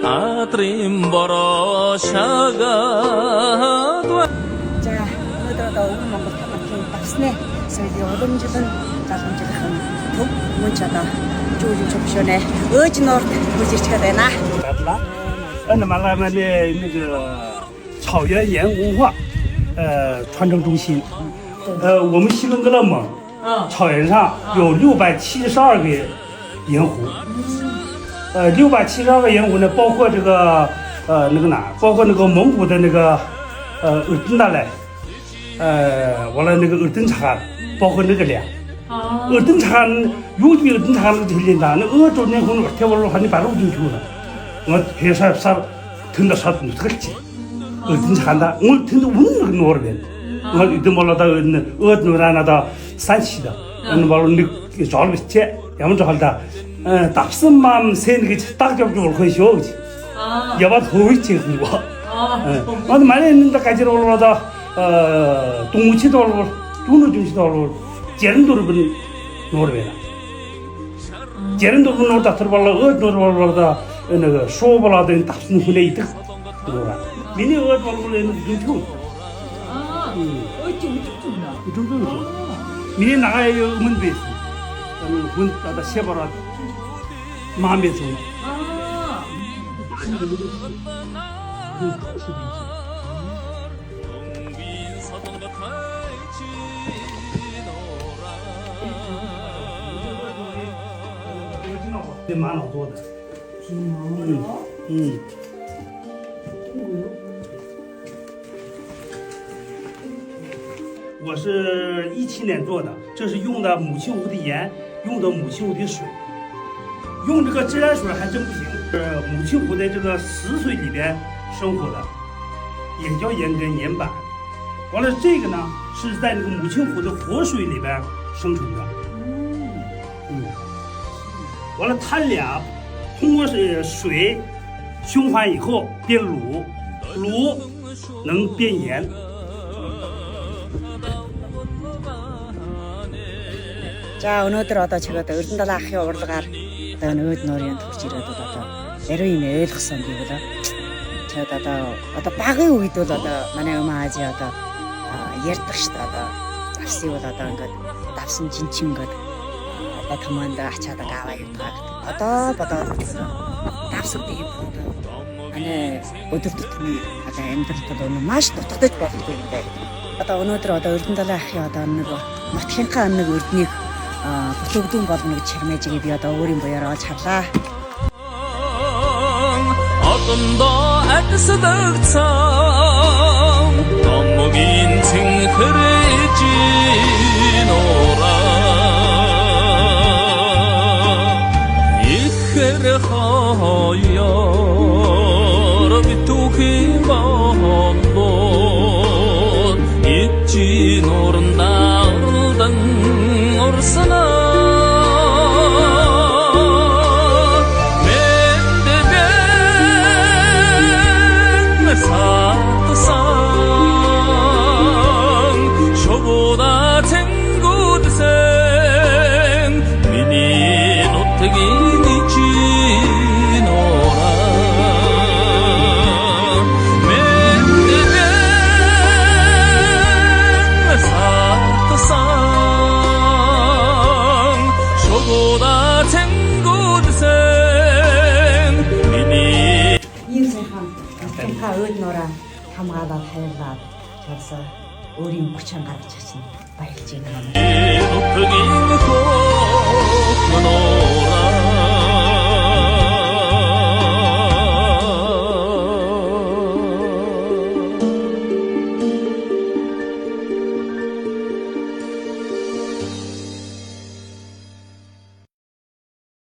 아드림 버러셔가 자, 오늘도 오늘 먹고 타박해 봤네. 그래서 오름집은 자금집은 툭 문자다. 조지 접시네. 어진어 부지치가 되나? 那么那么的那个草原盐文化传承中心，我们西根格勒盟草原上有672个盐湖，672个盐湖呢，包括这个那个哪，包括那个蒙古的那个尔登大来，完了那个尔登察，包括那个俩。尔登察有比尔登察那个挺大，那俄州那红路天王路还得把路进去了。我平时听到啥东西特急，真惨的，我听到那个诺人，我一定把那到诺然那到山西的，把那找了钱，要么找的，大是嘛，在那个大家就会笑去，要把头一接很多，我的买的那感觉了到东吴去到了，中路就去到了，别人都是不诺人了，别人都不诺到，他把那诺到。那个说不了的大孙回来一等，对吧？明天我到了那个中秋。中秋。明天哪个有门杯子？混到他写不了，马面走。这蛮老多的。我是17年做的，这是用的母亲湖的盐，用的母亲湖的水，用这个自然水还真不行。是母亲湖的这个死水里边生活的，也叫盐根、盐板。完了，这个呢是在那个母亲湖的活水里边生存的。完了，它俩。通过水循环以后变卤，卤能变盐。자, өнөөдөр одоо чигээд Эрдэнэ далайн ахын урлагаар одоо нөөд нуурын төрж ирээд одоо яруу юм ойлгосон би болоо. Чигээд одоо багын үед бол одоо манай өмнө Ази одоо ярьдаг шүү дээ. Одоо давсыг бол одоо ингээд давсан жинчин ингээд одоо команд ачаад аваа юугаа. Одоо давсдаг юм байна. Ане өдөр тутмын одоо амьдралд бол маш дутагдаж болдог юм байна. Одоо өнөөдөр одоо Эрдэнэ далайн ахын одоо нэг матхинхаа нэг өрднийг бүлэгдүүн болгоно гэж чирмээжгээ би одоо өөрийн буяараа олж харлаа. 어떤도 애쓰득성 너무긴 칭흐레지 노라 이헤르하여 비투기 마음도 잊지 노른다 울던 오르스나 өөд нураа хамгаалаад хайрлаад чагсаа өөрийн хүч чангаар гаргаж чадсан баярлж байна.